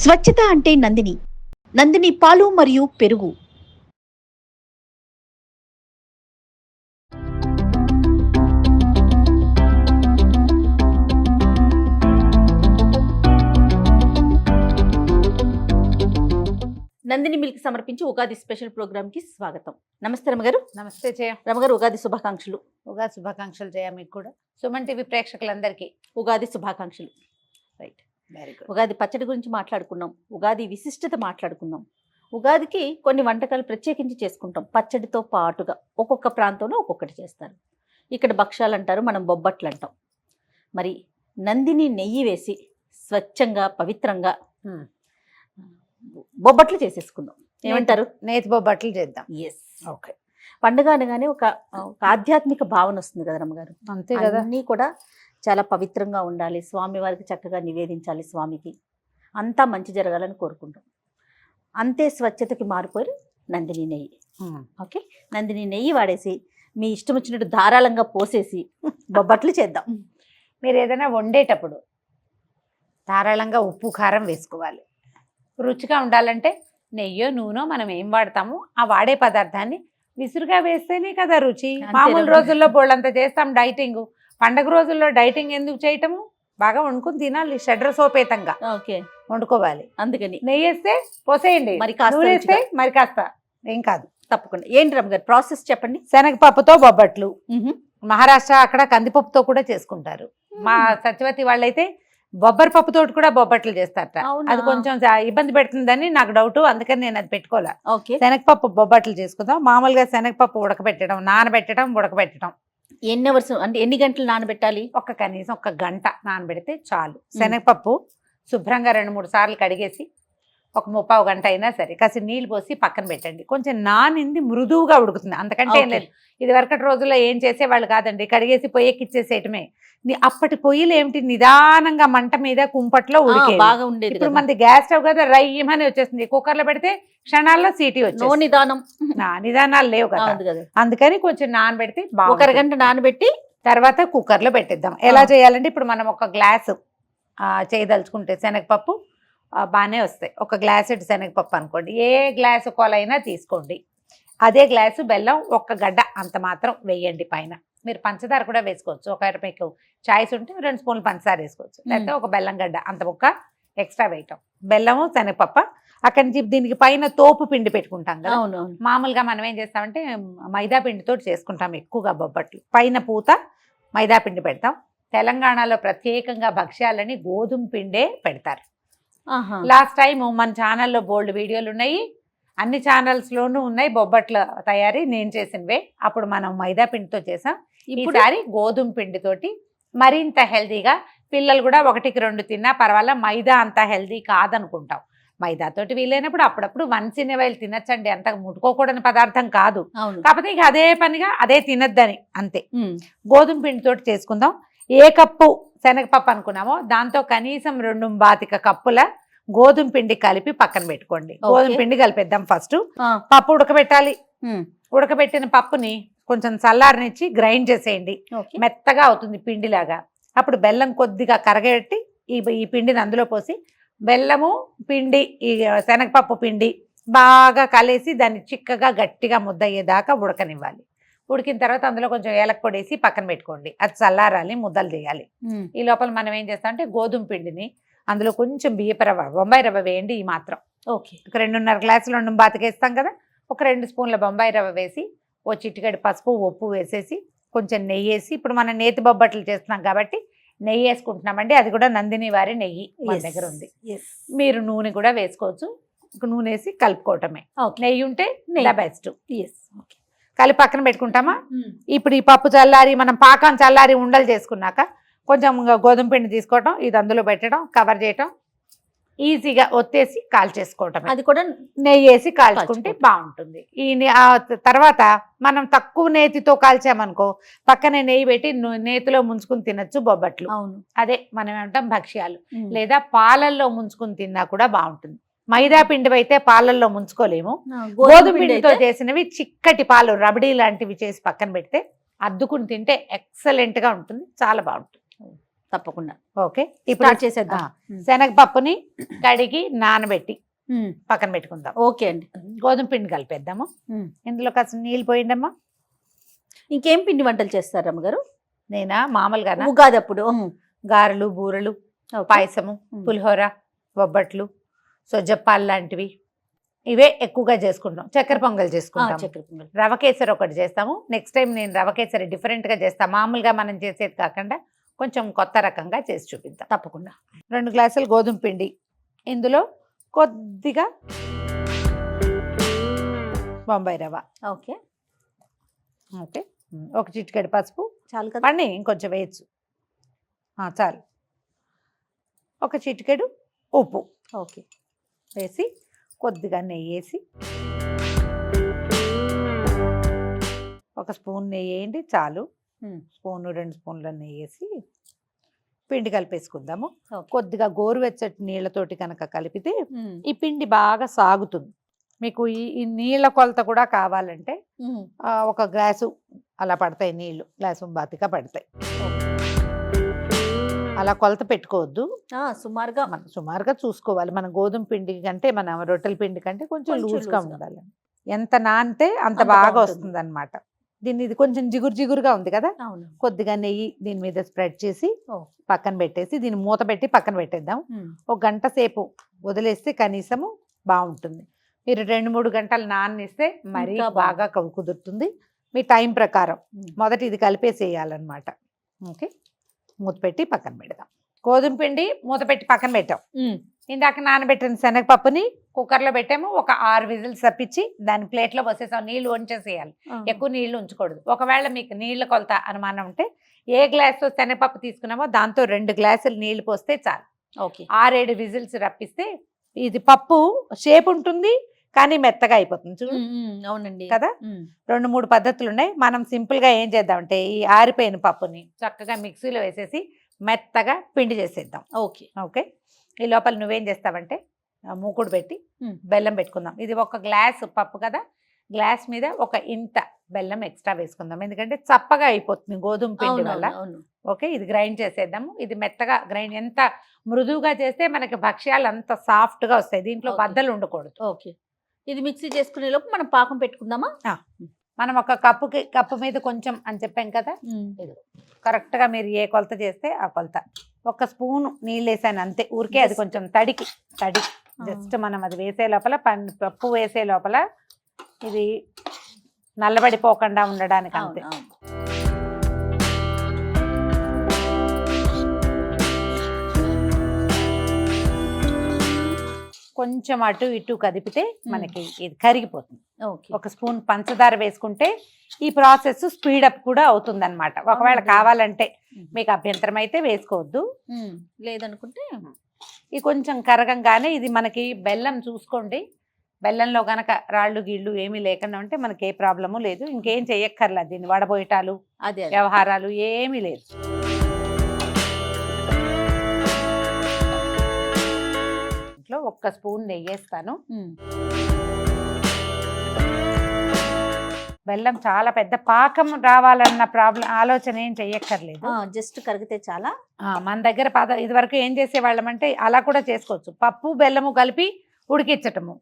స్వచ్ఛత అంటే నందిని. నందిని పాలు మరియు పెరుగు. నందిని మిల్క్ సమర్పించి ఉగాది స్పెషల్ ప్రోగ్రామ్ కి స్వాగతం. నమస్తే రమగారు. నమస్తే జయ. రమగారు, ఉగాది శుభాకాంక్షలు. ఉగాది శుభాకాంక్షలు జయ. మీకు కూడా సుమన్ టీవీ ప్రేక్షకులందరికీ ఉగాది శుభాకాంక్షలు. Right, very good. ఉగాది పచ్చడి గురించి మాట్లాడుకున్నాం, ఉగాది విశిష్టత మాట్లాడుకున్నాం. ఉగాదికి కొన్ని వంటకాలు ప్రత్యేకించి చేసుకుంటాం. పచ్చడితో పాటుగా ఒక్కొక్క ప్రాంతంలో ఒక్కొక్కటి చేస్తారు. ఇక్కడ భక్ష్యాలు అంటారు, మనం బొబ్బట్లు అంటాం. మరి నందిని నెయ్యి వేసి స్వచ్ఛంగా పవిత్రంగా బొబ్బట్లు చేసేసుకుందాం. ఏమంటారు? నేతి బొబ్బట్లు చేద్దాం. ఎస్. ఓకే. పండుగ అనగానే ఒక ఆధ్యాత్మిక భావన వస్తుంది కదా రమ్మగారు. అంతే కదా. అన్నీ కూడా చాలా పవిత్రంగా ఉండాలి, స్వామి వారికి చక్కగా నివేదించాలి, స్వామికి అంతా మంచి జరగాలని కోరుకుంటాం. అంతే స్వచ్ఛతకి మారిపోయి నందిని నెయ్యి. ఓకే, నందిని నెయ్యి వాడేసి మీ ఇష్టం వచ్చినట్టు ధారాళంగా పోసేసి బొబ్బట్లు చేద్దాం. మీరు ఏదైనా వండేటప్పుడు ధారాళంగా ఉప్పు కారం వేసుకోవాలి. రుచిగా ఉండాలంటే నెయ్యో నూనె మనం ఏం వాడతామో ఆ వాడే పదార్థాన్ని విసురుగా వేస్తేనే కదా రుచి. మామూలు రోజుల్లో బోళ్ళంతా చేస్తాం డైటింగ్. పండగ రోజుల్లో డైటింగ్ ఎందుకు చేయటము? బాగా వండుకుని తినాలి, షడ్రసోపేతంగా ఓకే వండుకోవాలి. అందుకని నెయ్యి వేస్తే పోసేయండి, మరి కాస్త నూనె వేస్తే మరి కాస్త ఏం కాదు. తప్పకుండా. ఏంటి రమ్మగారు ప్రాసెస్ చెప్పండి. శనగపప్పుతో బొబ్బట్లు, మహారాష్ట్ర అక్కడ కందిపప్పుతో కూడా చేసుకుంటారు. మా సత్యవతి వాళ్ళైతే బొబ్బరి పప్పుతో కూడా బొబ్బట్లు చేస్తారట. అది కొంచెం ఇబ్బంది పెడుతుందని నాకు డౌట్, అందుకని నేను అది పెట్టుకోలే. శనగపప్పు బొబ్బట్లు చేసుకుందాం. మామూలుగా శనగపప్పు ఉడకబెట్టడం, నానబెట్టడం, ఉడకబెట్టడం. ఎన్ని అవర్స్ అంటే ఎన్ని గంటలు నానబెట్టాలి? కనీసం 1 గంట నానబెడితే చాలు. శనగపప్పు శుభ్రంగా 2-3 సార్లు కడిగేసి 1 గంట అయినా సరే కాసి నీళ్ళు పోసి పక్కన పెట్టండి. కొంచెం నానింది మృదువుగా ఉడుకుతుంది, అంతకంటే ఏం లేదు. ఇది వరకటి రోజుల్లో ఏం చేసేవాళ్ళు కాదండి, కడిగేసి పొయ్యికిచ్చేసేయటమే. అప్పటి పొయ్యిలు ఏమిటి, నిదానంగా మంట మీద కుంపట్లో ఉడికే బాగా ఉండేది. ఇప్పుడు మనది గ్యాస్ స్టవ్ కదా, రయ్యమని వచ్చేస్తుంది. కుక్కర్లో పెడితే క్షణాల్లో సీటీ వచ్చేస్తుంది. నిదానాలు లేవు కదా, అందుకని కొంచెం నానబెడితే 1 గంట నానబెట్టి తర్వాత కుక్కర్లో పెట్టిద్దాం. ఎలా చేయాలంటే ఇప్పుడు మనం 1 గ్లాసు చేయదలుచుకుంటే శనగపప్పు బాగానే వస్తాయి. 1 గ్లాసు శనగపప్పు అనుకోండి, ఏ గ్లాసు కొలైనా తీసుకోండి. అదే గ్లాసు బెల్లం, 1 గడ్డ అంత మాత్రం వేయండి. పైన మీరు పంచదార కూడా వేసుకోవచ్చు. ఒకవేళ మీకు చాయిస్ ఉంటే 2 స్పూన్లు పంచదార వేసుకోవచ్చు, లేకపోతే 1 బెల్లం గడ్డ అంత ముక్క ఎక్స్ట్రా వేయటం. బెల్లము శనగపప్పు. అక్కడి నుంచి దీనికి పైన తోపు పిండి పెట్టుకుంటాం కదా. మామూలుగా మనం ఏం చేస్తామంటే మైదా పిండితో చేసుకుంటాం ఎక్కువగా బొబ్బట్లు. పైన పూత మైదా పిండి పెడతాం. తెలంగాణలో ప్రత్యేకంగా భక్ష్యాలని గోధుమ పిండే పెడతారు. లాస్ట్ టైం మన ఛానల్లో బోల్డ్ వీడియోలు ఉన్నాయి, అన్ని ఛానల్స్లోనూ ఉన్నాయి బొబ్బట్ల తయారీ నేను చేసినవే. అప్పుడు మనం మైదా పిండితో చేసాం. ఈసారి గోధుమ పిండితోటి మరింత హెల్తీగా, పిల్లలు కూడా 1-2 తిన్నా పర్వాలా. మైదా అంత హెల్తీ కాదనుకుంటాం. మైదాతోటి వీలైనప్పుడు అప్పుడప్పుడు 1 ఇన్ ఎ వైల్ తినచ్చండి, అంత ముట్టుకోకూడని పదార్థం కాదు. కాకపోతే ఇక అదే పనిగా అదే తినద్దని అంతే. గోధుమ పిండితోటి చేసుకుందాం. ఏ కప్పు శనగపప్పు అనుకున్నామో దాంతో కనీసం 2 కప్పుల గోధుమ పిండి కలిపి పక్కన పెట్టుకోండి. గోధుమ పిండి కలిపేద్దాం. ఫస్ట్ పప్పు ఉడకబెట్టాలి. ఉడకబెట్టిన పప్పుని కొంచెం చల్లారనిచ్చి గ్రైండ్ చేసేయండి, మెత్తగా అవుతుంది పిండిలాగా. అప్పుడు బెల్లం కొద్దిగా కరగబెట్టి ఈ పిండిని అందులో పోసి బెల్లము పిండి ఈ శనగపప్పు పిండి బాగా కలిసి దాన్ని చిక్కగా గట్టిగా ముద్దయ్యేదాకా ఉడకనివ్వాలి. ఉడికిన తర్వాత అందులో కొంచెం ఏలక పొడి వేసి పక్కన పెట్టుకోండి. అది చల్లారాలి, ముద్దలు చేయాలి. ఈ లోపల మనం ఏం చేస్తామంటే గోధుమ పిండిని అందులో కొంచెం బియ్యపు రవ్వ, బొంబాయి రవ్వ వేయండి. ఈ మాత్రం ఓకే. 2.5 గ్లాసులు వేస్తాం కదా, 2 స్పూన్ల బొంబాయి రవ్వ వేసి, చిటికెడు పసుపు, ఉప్పు వేసేసి కొంచెం నెయ్యి వేసి, ఇప్పుడు మనం నేతి బొబ్బట్లు చేస్తున్నాం కాబట్టి నెయ్యి వేసుకుంటున్నామండి. అది కూడా నందిని వారి నెయ్యి మన దగ్గర ఉంది. మీరు నూనె కూడా వేసుకోవచ్చు. నూనె వేసి కలుపుకోవటమే. నెయ్యి ఉంటే బెస్ట్. కలిపి పక్కన పెట్టుకుంటామా. ఇప్పుడు ఈ పప్పు చల్లారి, మనం పాకం చల్లారి ఉండలు చేసుకున్నాక కొంచెం గోధుమ పిండి తీసుకోవటం, ఇది అందులో పెట్టడం, కవర్ చేయటం, ఈజీగా ఒత్తేసి కాల్చేసుకోవటం. అది కూడా నెయ్యి వేసి కాల్చుకుంటే బాగుంటుంది. తర్వాత మనం తక్కువ నేతితో కాల్చామనుకో పక్కనే నెయ్యి పెట్టి నేతిలో ముంచుకుని తినచ్చు బొబ్బట్లు. అదే మనం ఏమంటాం భక్ష్యాలు. లేదా పాలల్లో ముంచుకుని తిన్నా కూడా బాగుంటుంది. మైదా పిండి అయితే పాలల్లో ముంచుకోలేము. గోధుమ పిండితో చేసినవి చిక్కటి పాలు, రబడీ లాంటివి చేసి పక్కన పెడితే అద్దుకుని తింటే ఎక్సలెంట్ గా ఉంటుంది, చాలా బాగుంటుంది. తప్పకుండా ఓకే, ఇప్పుడు స్టార్ట్ చేసేద్దాం. శనగపప్పుని కడిగి నానబెట్టి పక్కన పెట్టుకుందాం. ఓకే అండి. గోధుమ పిండి కలిపేద్దాము. ఇందులో కాస్త నీళ్ళు పోయిండమ్మా. ఇంకేం పిండి వంటలు చేస్తారు రమ్మగారు? నేనా మామూలుగా ఉగాది అప్పుడు గారెలు, బూరెలు, పాయసము, పులిహోర, బొబ్బట్లు, సొజ్జప్పాలు లాంటివి ఇవే ఎక్కువగా చేసుకుంటాం. చక్కెర పొంగల్ చేసుకుంటాం. చక్కెర పొంగల్, రవ కేసరి ఒకటి చేస్తాము. నెక్స్ట్ టైం నేను రవ కేసరి డిఫరెంట్గా చేస్తాను. మామూలుగా మనం చేసేది కాకుండా కొంచెం కొత్త రకంగా చేసి చూపిద్దాం. తప్పకుండా. 2 గ్లాసులు గోధుమ పిండి, ఇందులో కొద్దిగా బొంబాయి రవ, ఓకే ఓకే, ఒక చిటికెడు పసుపు చాలు కదా. పండి ఇంకొంచెం వేయచ్చు, చాలు. ఒక చిటికెడు ఉప్పు ఓకే వేసి కొద్దిగా నెయ్యి వేసి, ఒక స్పూన్ నెయ్యి వేయండి చాలు. స్పూను 2 స్పూన్ల నెయ్యి వేసి పిండి కలిపేసుకుందాము. కొద్దిగా గోరువెచ్చటి నీళ్ళతోటి కనుక కలిపితే ఈ పిండి బాగా సాగుతుంది. మీకు ఈ నీళ్ళ కొలత కూడా కావాలంటే ఒక గ్లాసు అలా పడతాయి నీళ్లు, గ్లాసు బాతిగా పడతాయి. అలా కొలత పెట్టుకోవద్దు, సుమారుగా చూసుకోవాలి. మన గోధుమ పిండి కంటే, మన రొట్టెల పిండి కంటే కొంచెం లూజ్గా ఉండాలి. ఎంత నానితే అంత బాగా వస్తుంది అనమాట. దీన్ని ఇది కొంచెం జిగురుగా ఉంది కదా, కొద్దిగా నెయ్యి దీని మీద స్ప్రెడ్ చేసి పక్కన పెట్టేసి దీన్ని మూత పెట్టి పక్కన పెట్టేద్దాం. ఒక గంట సేపు వదిలేస్తే కనీసము బాగుంటుంది. మీరు 2-3 గంటలు నాననిస్తే మరీ బాగా కుదురుతుంది. మీ టైం ప్రకారం మొదట ఇది కలిపేసేయాలన్నమాట. ఓకే, మూత పెట్టి పక్కన పెడదాం. గోధుమ పిండి మూత పెట్టి పక్కన పెట్టాం. ఇందాక నానబెట్టిన శనగపప్పుని కుక్కర్లో పెట్టాము. ఒక 6 విజిల్స్ తప్పించి దాని ప్లేట్లో పోసేసాం. నీళ్లు వంచేసేయాలి, ఎక్కువ నీళ్లు ఉంచకూడదు. ఒకవేళ మీకు నీళ్ళ కొలత అనుమానం ఉంటే ఏ గ్లాస్తో శనగపప్పు తీసుకున్నామో దాంతో 2 గ్లాసులు నీళ్లు పోస్తే చాలు. 6-7 విజిల్స్ రప్పిస్తే ఇది పప్పు షేప్ ఉంటుంది కానీ మెత్తగా అయిపోతుంది. చూడు, అవునండి కదా. 2-3 పద్ధతులు ఉన్నాయి. మనం సింపుల్ గా ఏం చేద్దామంటే ఈ ఆరిపోయిన పప్పుని చక్కగా మిక్సీలో వేసేసి మెత్తగా పిండి చేసేద్దాం. ఓకే ఓకే, ఈ లోపల నువ్వేం చేస్తావంటే మూకుడు పెట్టి బెల్లం పెట్టుకుందాం. ఇది 1 గ్లాస్ పప్పు కదా, గ్లాస్ మీద ఒక ఇంత బెల్లం ఎక్స్ట్రా వేసుకుందాం. ఎందుకంటే చప్పగా అయిపోతుంది గోధుమ పిండి వల్ల. ఓకే, ఇది గ్రైండ్ చేసేద్దాము. ఇది మెత్తగా గ్రైండ్, ఎంత మృదువుగా చేస్తే మనకి భక్ష్యాలు అంత సాఫ్ట్ గా వస్తాయి. దీంట్లో బద్దలు ఉండకూడదు. ఓకే, ఇది మిక్సీ చేసుకునే లోపు మనం పాకం పెట్టుకుందామా? మనం ఒక కప్పు మీద కొంచెం అని చెప్పాం కదా, ఇది కరెక్ట్ గా మీరు ఏ కొలత చేస్తే ఆ కొలత. 1 స్పూన్ నీళ్ళు వేసాను అంతే, ఊరికే. అది కొంచెం తడి జస్ట్ మనం అది వేసే లోపల, పప్పు వేసే లోపల ఇది నల్లబడిపోకుండా ఉండడానికి అంతే. కొంచెం అటు ఇటు కదిపితే మనకి ఇది కరిగిపోతుంది. 1 స్పూన్ పంచదార వేసుకుంటే ఈ ప్రాసెస్ స్పీడప్ కూడా అవుతుంది అనమాట. ఒకవేళ కావాలంటే మీకు అభ్యంతరం అయితే వేసుకోవద్దు, లేదనుకుంటే ఇది కొంచెం కరగంగానే ఇది మనకి బెల్లం చూసుకోండి. బెల్లంలో గనక రాళ్ళు గీళ్ళు ఏమీ లేకుండా ఉంటే మనకి ఏ ప్రాబ్లము లేదు. ఇంకేం చెయ్యక్కర్లేదు, దీన్ని వడబోయటాలు వ్యవహారాలు ఏమీ లేదు. ఇంట్లో 1 స్పూన్ నెయ్యి వేస్తాను. బెల్లం చాలా పెద్ద పాకం రావాలన్న ఆలోచన ఏం చెయ్యక్కర్లేదు, జస్ట్ కరిగితే చాలా. మన దగ్గర ఇది వరకు ఏం చేసేవాళ్ళం అంటే అలా కూడా చేసుకోవచ్చు. పప్పు బెల్లము కలిపి ఉడికించటము,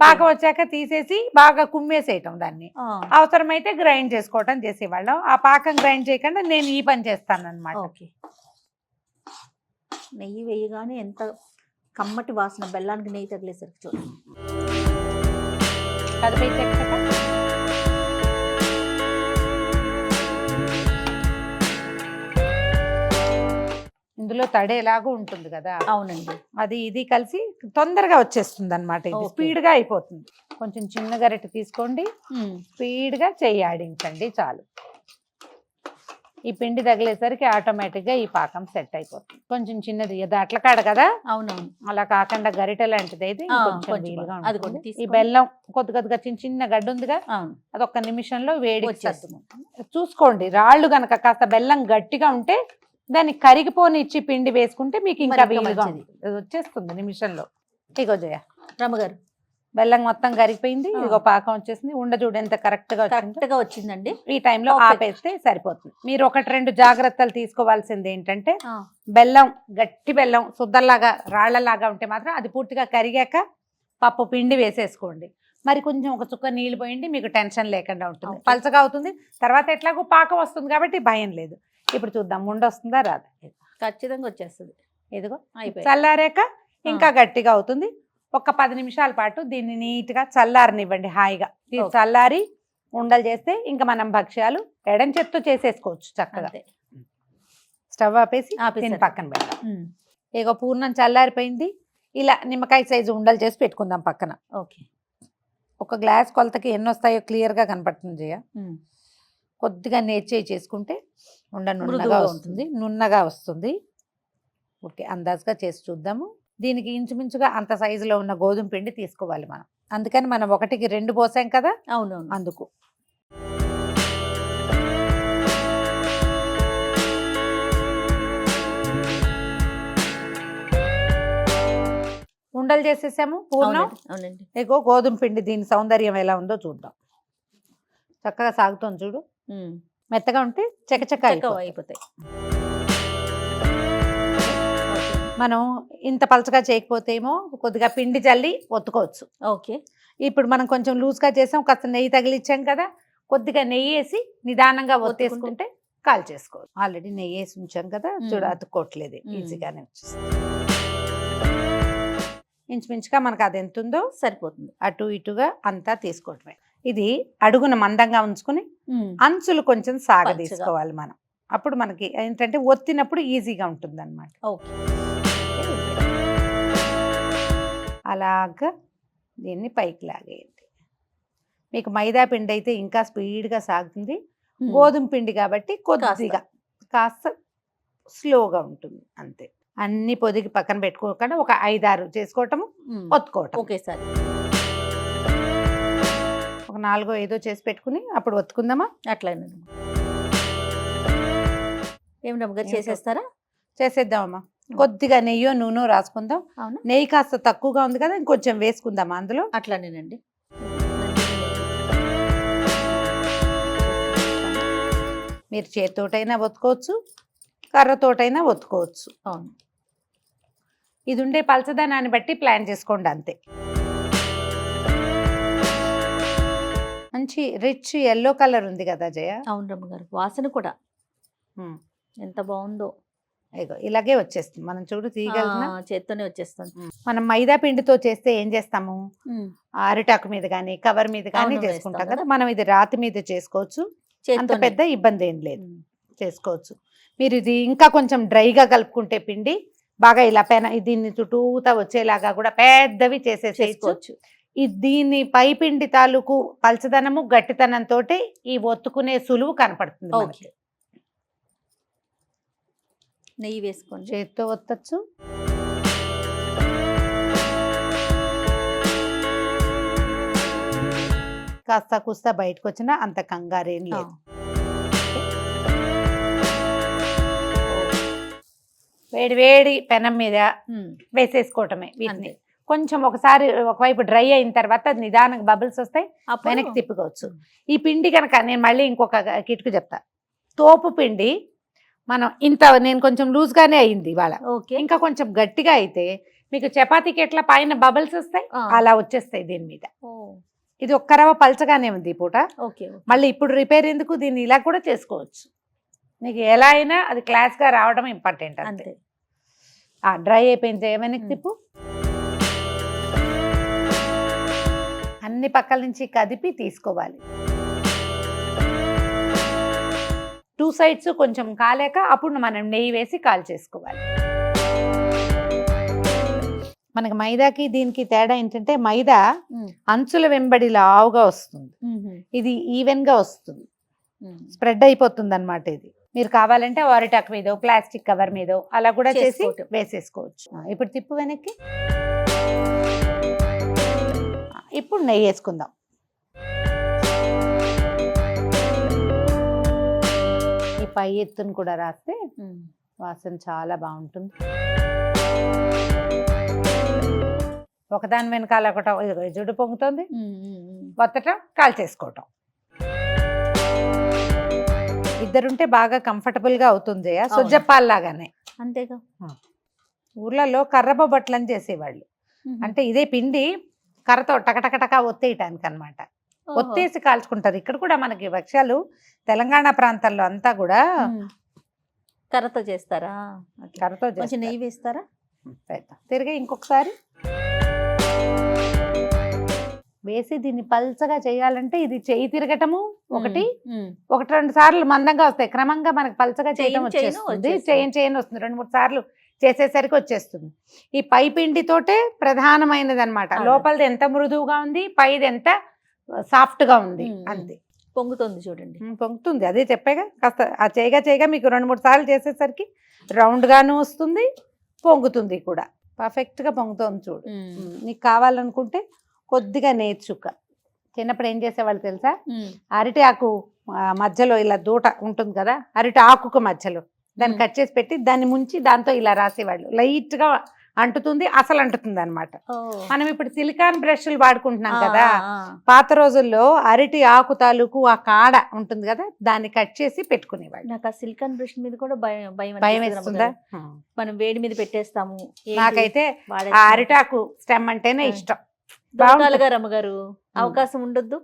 పాకం వచ్చాక తీసేసి బాగా కుమ్మేసేయటం, దాన్ని అవసరమైతే గ్రైండ్ చేసుకోవటం చేసేవాళ్ళం. ఆ పాకం గ్రైండ్ చేయకుండా నేను ఈ పని చేస్తాను అనమాట. నెయ్యి వేయగానే ఎంత కమ్మటి వాసన, బెల్లానికి నెయ్యి తగిలేసరికి చూడండి. ఇందులో తడేలాగా ఉంటుంది కదా. అవునండి, అది ఇది కలిసి తొందరగా వచ్చేస్తుంది అనమాట. ఇది స్పీడ్ గా అయిపోతుంది. కొంచెం చిన్న గరిటె తీసుకోండి, స్పీడ్ గా చెయ్యి ఆడించండి చాలు. ఈ పిండి తగిలేసరికి ఆటోమేటిక్ గా ఈ పాకం సెట్ అయిపోతుంది. కొంచెం చిన్నది అట్ల కాడ కదా, అవునవును, అలా కాకుండా గరిటె లాంటిది అయితే ఈ బెల్లం కొద్దిగా చిన్న గడ్డ ఉందిగా, అది 1 నిమిషంలో వేడి చూసుకోండి. రాళ్ళు గనక కాస్త బెల్లం గట్టిగా ఉంటే దాన్ని కరిగిపోనిచ్చి పిండి వేసుకుంటే మీకు ఇంకా వీలుగా వచ్చేస్తుంది నిమిషంలో. ఇగో జయ రమ్మగారు, బెల్లం మొత్తం కరిగిపోయింది. ఆ. ఇదిగో పాకం వచ్చేసింది. ఉండ చూడు ఎంత కరెక్ట్ గా వచ్చిందో. కరెక్ట్ గా వచ్చిందండి. ఈ టైంలో Perfect. ఆపేస్తే సరిపోతుంది. మీరు 1-2 జాగ్రత్తలు తీసుకోవాల్సింది ఏంటంటే ఆ, బెల్లం, గట్టి బెల్లం సుద్దల్లాగా రాళ్లలాగా ఉంటే మాత్రం అది పూర్తిగా కరిగాక పప్పు పిండి వేసేసుకోండి. మరి కొంచెం ఒక చుక్క నీళ్ళు పోయండి, మీకు టెన్షన్ లేకుండా ఉంటుంది. Okay. పలచగా అవుతుంది, తర్వాత ఎట్లాగో పాకం వస్తుంది కాబట్టి భయం లేదు. ఇప్పుడు చూద్దాం ఉండ వస్తుందా రాదా. ఖచ్చితంగా వచ్చేస్తుంది. ఇదిగో అయిపోయి చల్లారాక ఇంకా గట్టిగా అవుతుంది. ఒక 10 నిమిషాల పాటు దీన్ని నీట్గా చల్లారనివ్వండి హాయిగా. ఇది Okay. చల్లారి ఉండలు చేస్తే ఇంకా మనం భక్ష్యాలు ఎడం చేత్తో చేసేసుకోవచ్చు చక్కగా. అంతే. స్టవ్ ఆపేసి ఆపేసారు. దీన్ని పక్కన పెడదాం. ఉమ్, ఇగో పూర్ణం చల్లారిపోయింది. ఇలా నిమ్మకాయ సైజు ఉండలు చేసి పెట్టుకుందాం పక్కన. ఓకే. ఒక గ్లాస్ కొలతకి ఎన్ని వస్తాయో క్లియర్గా కనపడుతుంది జయ. ఉమ్, కొద్దిగా నేర్చేయి చేసుకుంటే ఉండ నున్నగా మృదువుగా వస్తుంది, నున్నగా వస్తుంది. ఓకే, అందాజుగా చేసి చూద్దాము. దీనికి ఇంచుమించుగా అంత సైజులో ఉన్న గోధుమ పిండి తీసుకోవాలి మనం. అందుకని మనం 1కి 2 పోసాం కదా, అవునవును. అందుకు. ఉండలు చేసేసాము పూర్ణం. అవునండి, అవునండి. ఇగో గోధుమ పిండి దీని సౌందర్యం ఎలా ఉందో చూద్దాం. చక్కగా సాగుతోంది చూడు. ఉమ్, మెత్తగా ఉంటే చకచక చక్కగా అయిపోతుంది. అయిపోతాయి. మనం ఇంత పలచగా చేయకపోతే ఏమో కొద్దిగా పిండి చల్లి ఒత్తుకోవచ్చు. ఓకే. ఇప్పుడు మనం కొంచెం లూజ్గా చేసాం, కాస్త నెయ్యి తగిలిచ్చాం కదా, కొద్దిగా నెయ్యి వేసి నిదానంగా ఒత్తేసుకుంటే కాల్ చేసుకోవచ్చు. ఆల్రెడీ నెయ్యి వేసి ఉంచాం కదా, చూడ అతుక్కోవట్లేదు, ఈజీగానే వచ్చేస్తుంది. ఇంచుమించుగా మనకు అది ఎంత ఉందో సరిపోతుంది. అటు ఇటుగా అంతా తీసుకోవటమే. ఇది అడుగున మందంగా ఉంచుకుని అంచులు కొంచెం సాగదీసుకోవాలి మనం. అప్పుడు మనకి ఏంటంటే ఒత్తినప్పుడు ఈజీగా ఉంటుంది అనమాట. ఓకే. అలాగా దీన్ని పైకి లాగేయండి. మీకు మైదా పిండి అయితే ఇంకా స్పీడ్గా సాగుతుంది. గోధుమ పిండి కాబట్టి కొద్దిగా కాస్త స్లోగా ఉంటుంది అంతే. అన్ని పొదిగి పక్కన పెట్టుకోకుండా ఒక 5-6 చేసుకోవటము, ఒత్తుకోవటం. Okay sir. ఒక 4-5 చేసి పెట్టుకుని అప్పుడు ఒత్తుకుందామా. అట్లానే ఏమి రమ్మగారు చేసేస్తారా? చేసేద్దామమ్మా. కొద్దిగా నెయ్యో నూనె రాసుకుందాం. అవునా? నెయ్యి కాస్త తక్కువగా ఉంది కదా, ఇంకొంచెం వేసుకుందామా అందులో. అట్లానేనండి. మీరు చేతితోటైనా ఒత్తుకోవచ్చు, కర్రతోటైనా ఒత్తుకోవచ్చు. అవును. ఇది ఉండే పలచదనాన్ని బట్టి ప్లాన్ చేసుకోండి అంతే. మంచి రిచ్ ఎల్లో కలర్ ఉంది కదా జయ. అవును రమ్మగారు. వాసన కూడా ఎంత బాగుందో. ఇగో ఇలాగే వచ్చేస్తుంది. మనం చూడు తీయగలిగిన చేత్తోనే వచ్చేస్తుంది. మనం మైదా పిండితో చేస్తే ఏం చేస్తాము, అరిటాకు మీద కానీ కవర్ మీద కానీ అవును, చేసుకుంటాం వేస్తాం కదా. మనం ఇది రాతి మీద చేసుకోవచ్చు, అంత చేత్తోనే. పెద్ద ఇబ్బంది ఏం లేదు, చేసుకోవచ్చు. మీరు ఇది ఇంకా కొంచెం డ్రైగా కలుపుకుంటే పిండి బాగా ఇలా దీన్ని చుట్టూతా వచ్చేలాగా కూడా పెద్దవి చేసేసుకోవచ్చు. దీన్ని పై పిండి తాలూకు పలచదనము గట్టితనంతో ఈ ఒత్తుకునే సులువు కనపడుతుంది మనకి. నెయ్యి వేసుకోండి. చేతితో ఒత్తచ్చు, కాస్త కూస్తా బయటకు వచ్చినా అంత కంగారేం లేదు. వేడి వేడి పెనం మీద వేసేసుకోవటమే వీటిని. కొంచెం ఒకసారి ఒకవైపు డ్రై అయిన తర్వాత నిదానంగా బబుల్స్ వస్తాయి, వెనక్కి తిప్పుకోవచ్చు. ఈ పిండి కనుక నేను మళ్ళీ ఇంకొక కిటుకు చెప్తా. తోపు పిండి మనం ఇంత, నేను కొంచెం లూజ్గానే అయింది ఇవాళ, ఇంకా కొంచెం గట్టిగా అయితే మీకు చపాతీకి ఎట్లా పైన బబుల్స్ వస్తాయి అలా వచ్చేస్తాయి దీని మీద. ఇది ఒక్క రవ్వ పలచగానే ఉంది ఈ పూట. మళ్ళీ ఇప్పుడు రిపేర్ ఎందుకు, దీన్ని ఇలా కూడా చేసుకోవచ్చు. నీకు ఎలా అయినా అది క్లాస్గా రావడం ఇంపార్టెంట్ అంతే. డ్రై అయిపోయింది వెనక్కి తిప్పు. అన్ని పక్కల నుంచి కదిపి తీసుకోవాలి. 2 సైడ్స్ కొంచెం కాలేక అప్పుడు మనం నెయ్యి వేసి కాల్ చేసుకోవాలి. మనకి మైదాకి దీనికి తేడా ఏంటంటే మైదా అంచుల వెంబడి లావుగా వస్తుంది, ఇది ఈవెన్ గా వస్తుంది, స్ప్రెడ్ అయిపోతుంది అన్నమాట. ఇది మీరు కావాలంటే అరిటాకు మీదో ప్లాస్టిక్ కవర్ మీదో అలా కూడా చేసి వేసేసుకోవచ్చు. ఇప్పుడు తిప్పు వెనక్కి. ఇప్పుడు నెయ్యి వేసుకుందాం. ఈ పై ఎత్తును కూడా రాస్తే వాసన చాలా బాగుంటుంది. ఒకదాని వెనకాల ఒకటం, ఇదిగో ఈ జుట్టు పొంగుతుంది, ఉమ్, ఉమ్, ఉమ్. వత్తటం, కాల్చేసుకోవటం. ఇద్దరుంటే బాగా కంఫర్టబుల్ గా అవుతుంది. సుజ్జప్పాల్లాగానే. అంతేగా. ఊర్లలో కర్ర బొబ్బట్లని చేసేవాళ్ళు. ఉహు. అంటే ఇదే పిండి కర్రతో టకటకటక ఒత్తేయటానికి అనమాట. ఓహో. ఒత్తేసి కాల్చుకుంటారు. ఇక్కడ కూడా మనకి భక్ష్యాలు తెలంగాణ ప్రాంతాల్లో అంతా కూడా ఉమ్. కర్రతో చేస్తారా? ఓకే. కర్రతో కొంచెం చేస్తారు. నెయ్యి వేస్తారా? తిరిగి ఇంకొకసారి వేసి దీన్ని పల్చగా చేయాలంటే ఇది చేయి తిరగటము ఒకటి, ఉమ్. ఒకటి రెండు సార్లు మందంగా వస్తాయి. క్రమంగా మనకు పల్చగా చేయడం చేయను వచ్చేస్తుంది. వచ్చేస్తుంది. చేయను వస్తుంది. 2-3 సార్లు చేసేసరికి వచ్చేస్తుంది. ఈ పై పిండితోటే ప్రధానమైనది అనమాట. అవును. లోపలిది ఎంత మృదువుగా ఉంది, పైది ఎంత సాఫ్ట్ గా ఉంది, అంతే. పొంగుతుంది చూడండి. పొంగుతుంది. అదే చెప్పాగా, కాస్త ఆ చేయగా మీకు 2-3 సార్లు చేసేసరికి రౌండ్ గాను వస్తుంది, పొంగుతుంది కూడా. పర్ఫెక్ట్ గా పొంగుతుంది చూడు. నీకు కావాలనుకుంటే కొద్దిగా నేర్చుక. చిన్నప్పుడు ఏం చేసేవాళ్ళు తెలుసా, అరటి ఆకు మధ్యలో ఇలా దూట ఉంటుంది కదా, అరటి ఆకుకు మధ్యలో దాన్ని కట్ చేసి పెట్టి దాన్ని ముంచి దాంతో ఇలా రాసేవాళ్ళు. లైట్ గా అంటుతుంది, అసలు అంటుతుంది అనమాట. మనం ఇప్పుడు సిలికాన్ బ్రష్లు వాడుకుంటున్నాం కదా, పాత రోజుల్లో అరటి ఆకు తాలూకు ఆ కాడ ఉంటుంది కదా, దాన్ని కట్ చేసి పెట్టుకునేవాళ్ళు. నాకు ఆ సిలికాన్ బ్రష్ మీద కూడా భయం భయం అనిపిస్తుంది వేస్తుందా? రమ్మగారు. మనం వేడి మీద పెట్టేస్తాము. ఏంటి నాకైతే ఆ వాడేస్తాము. అరిటాకు స్టెమ్ అంటేనే ఇష్టం. దొరకాలిగా రమ్మగారు, అవకాశం ఉండొద్దు.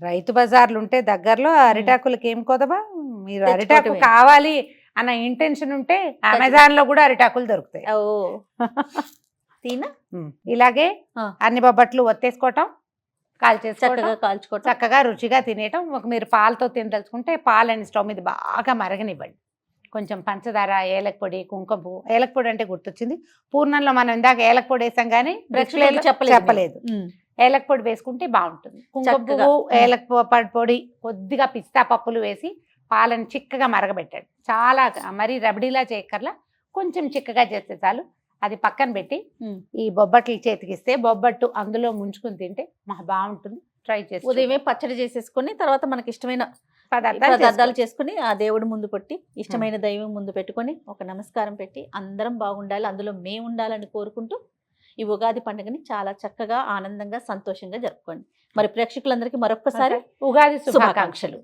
రైతు బజార్లు ఉంటే దగ్గరలో అరిటాకులకి ఏం కొదవా. మీరు అరిటాకు తెచ్చుకోవటమే. కావాలి అన్న ఇంటెన్షన్ ఉంటే అమెజాన్ లో కూడా అరిటాకులు దొరుకుతాయి. ఓ తీనా ఇలాగే ఆ. అన్ని బొబ్బట్లు ఒత్తేసుకోవటం, కాల్చేసుకోవటం, చక్కగా కాల్చుకోవటం. చక్కగా రుచిగా తినేయటం. ఒక మీరు పాలతో తినదలుచుకుంటే పాలని స్టవ్ మీద బాగా మరగనివ్వండి. కొంచెం పంచదార, ఏలక పొడి, కుంకుమ పువ్వు. ఏలక పొడి అంటే గుర్తొచ్చింది, పూర్ణంలో మనం ఇందాక ఏలక పొడి వేసాం కానీ ప్రేక్షకులకు చెప్పలేదు. ఏలక పొడి వేసుకుంటే బాగుంటుంది. కుంకుమ చక్కగా. పువ్వు, ఏలక పొడి, కొద్దిగా పిస్తా పప్పులు వేసి పాలను చిక్కగా మరగబెట్టాడు. చాలా మరీ రబడీలా చేయక్కర్లా, కొంచెం చిక్కగా చేస్తే చాలు. అది పక్కన పెట్టి ఈ బొబ్బట్లు చేతికిస్తే బొబ్బట్టు అందులో ముంచుకుని తింటే బాగుంటుంది. ట్రై చేసి ఉదయమే పచ్చడి చేసేసుకుని తర్వాత మనకి ఇష్టమైన పదార్థాలు పదార్థాలు చేసుకుని ఆ దేవుడి ముందు పెట్టి ఇష్టమైన దైవం ముందు పెట్టుకొని ఒక నమస్కారం పెట్టి అందరం బాగుండాలి, అందులో మేము ఉండాలని కోరుకుంటూ ఈ ఉగాది పండుగని చాలా చక్కగా ఆనందంగా సంతోషంగా జరుపుకోండి. మరి ప్రేక్షకులందరికీ మరొక్కసారి ఉగాది శుభాకాంక్షలు. శుభాకాంక్షలు.